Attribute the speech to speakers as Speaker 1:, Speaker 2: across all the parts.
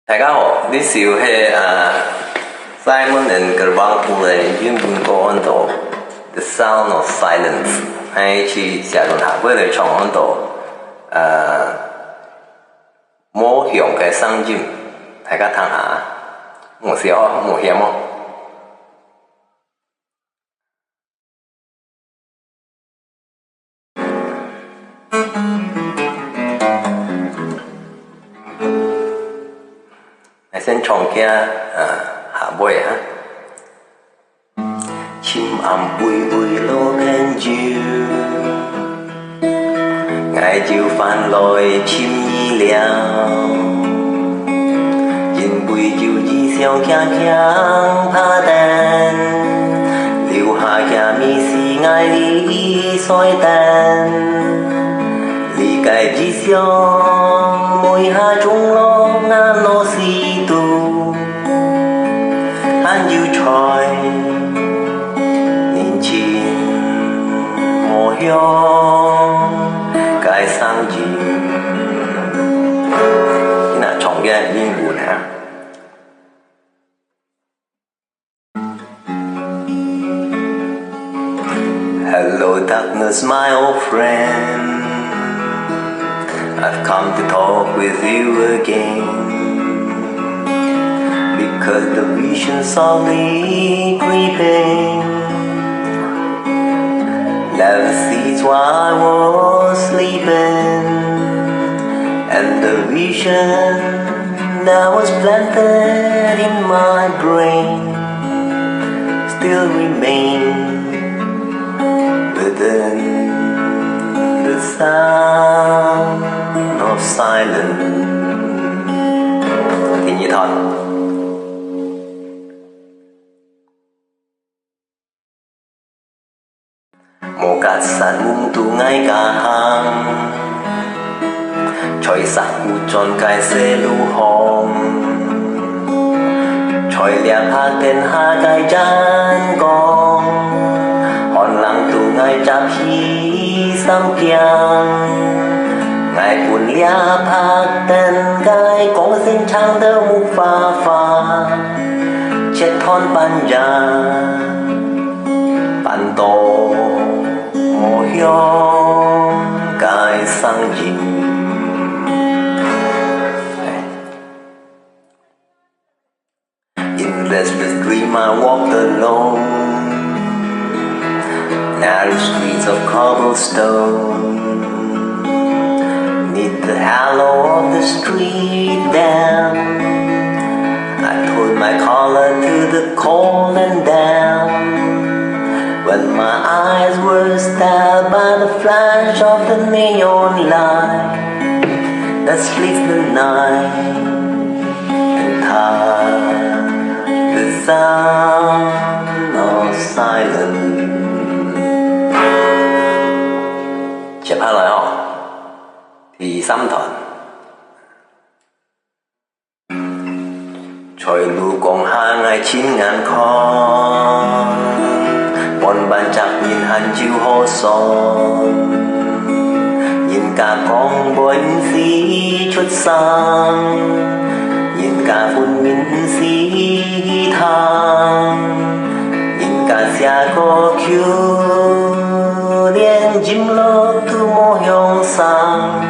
Speaker 1: 大家好，你是Simon and Garfunkle 英文歌嗰度 The Sound of Silence 喺次成日下嗰嚟唱嗰度無響嘅聲音，大家聽下，冇事哦，冇險哦。先唱嘅下尾哈，chim âm vui vui lô khen chiều, ngày chiều phan lòi chim nhi liao, nhìn bụi chiều chi xeo kia kia pha đen, liu hà kia mi si ngài li soi đen, li cái chi xeo môi hà trung lo ngàn lo si anh yêu trời nhìn chín mùa hiong cái sáng chìm cái nào chọn cái yên buồn hả Hello darkness my old friend I've come to talk with you again Because the vision softly creeping left the seats while I was sleeping And the vision that was planted in my brain Still remains within the sound of silence Thì như thôi Một cát sạt mung tu ngay cả hàng Choi sạc u tròn cái xe lưu hồng Choi liạc hạ tên hạ cái chán con Hòn lăng tu ngay chạp hi sam kiang Ngài buồn liạc hạ tên cái con xin trang đỡ mục pha pha Chết thon ban gia Ban tô mùa hiong cái sáng chìm In restless dream I walked alone Narrow streets of cobblestone Neath the halo of the street damp I pulled my collar to the cold and damp When my eyes were stabbed by the flash of the neon light That splits the night and ties the sound of silence Chép hát lại không? Thì sắm thuận Trời lưu còn hai ngày 9.000 con Bọn bạn chắc nhìn hắn chiều hồ son Nhìn cả con bánh xí chút sang Nhìn cả phun minh xí thang Nhìn cả xa có khiêu Điên chim lô thu mô hiong sang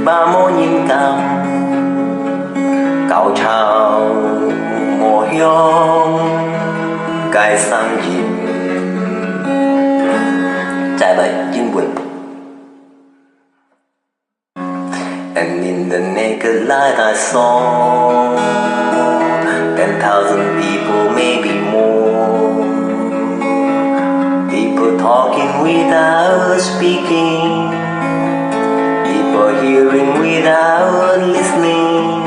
Speaker 1: Ba mô nhìn cao Cao trào mô hiong Cái sang chim Trái lại chính buồn And in the naked light I saw 10,000 people, maybe more People talking without speaking People hearing without listening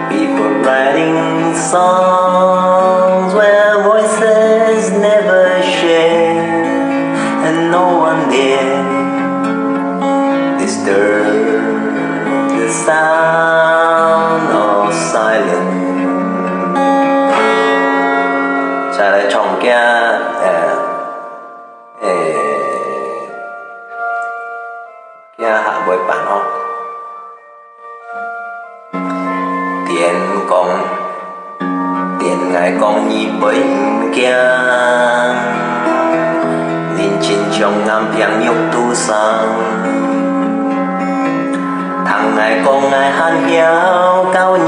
Speaker 1: People writing songs where voices never share And no one dare disturb the sound of silence Trả lại trong kia hạ với bạn không 電講電愛講伊袂唔驚，年輕將暗平玉拄上，通愛講愛喊曉教你，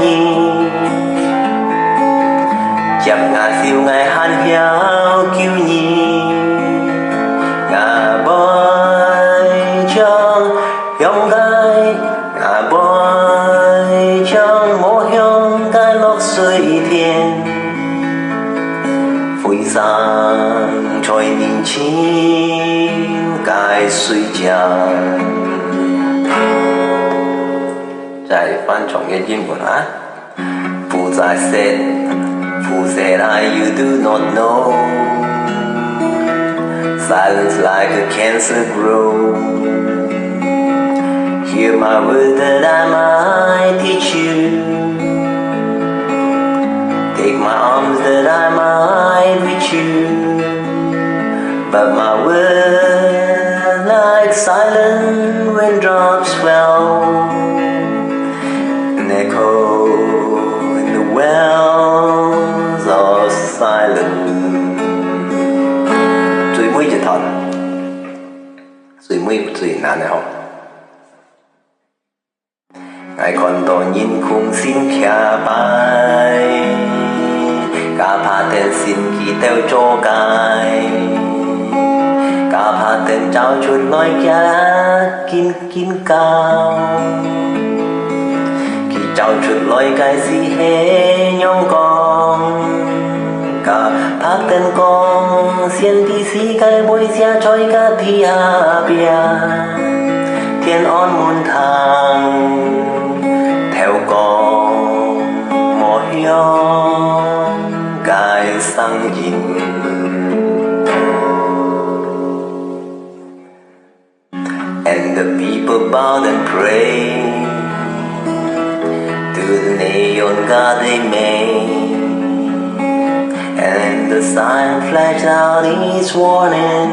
Speaker 1: 接愛笑愛喊曉叫你，我袂將向界，我袂將無向界落水天，飛上在年輕該睡覺。再翻重嘅英文啊！不再 said，who said you do not know? Silence like a cancer grow. Hear my words that I might teach you. Take my arms that I might reach you. But my words like silent raindrops fell, and echo in the wells of silence. 最尾一段，最尾最難嘅吼。愛看到人空心騎擺，假拍定先記掉咗界，假拍定找出來嘅見教。找出來嘅是黑陽光，假拍定光，先啲世界每下在嘅地下邊，天安門堂，theo con mùa hiong gai sang nhìn. And the people bowed and prayed to the neon god they made, and the sign flashed out its warning,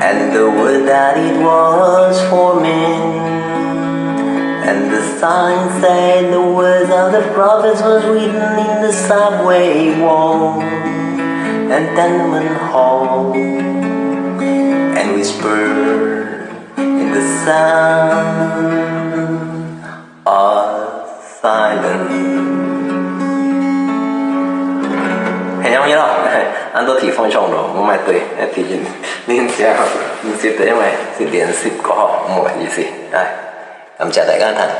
Speaker 1: and the word that it was forming, and the sign said the words of the prophets was written in the subway wall and tenement hall, and whispered in the sound of silence. Hình như đó, anh tôi thì phong trọng rồi, không phải tôi, thì nên sẽ tới mày, sẽ điện ship có họ một gì gì, đây, cảm ơn đại gia thành,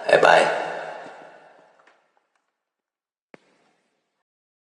Speaker 1: bye bye.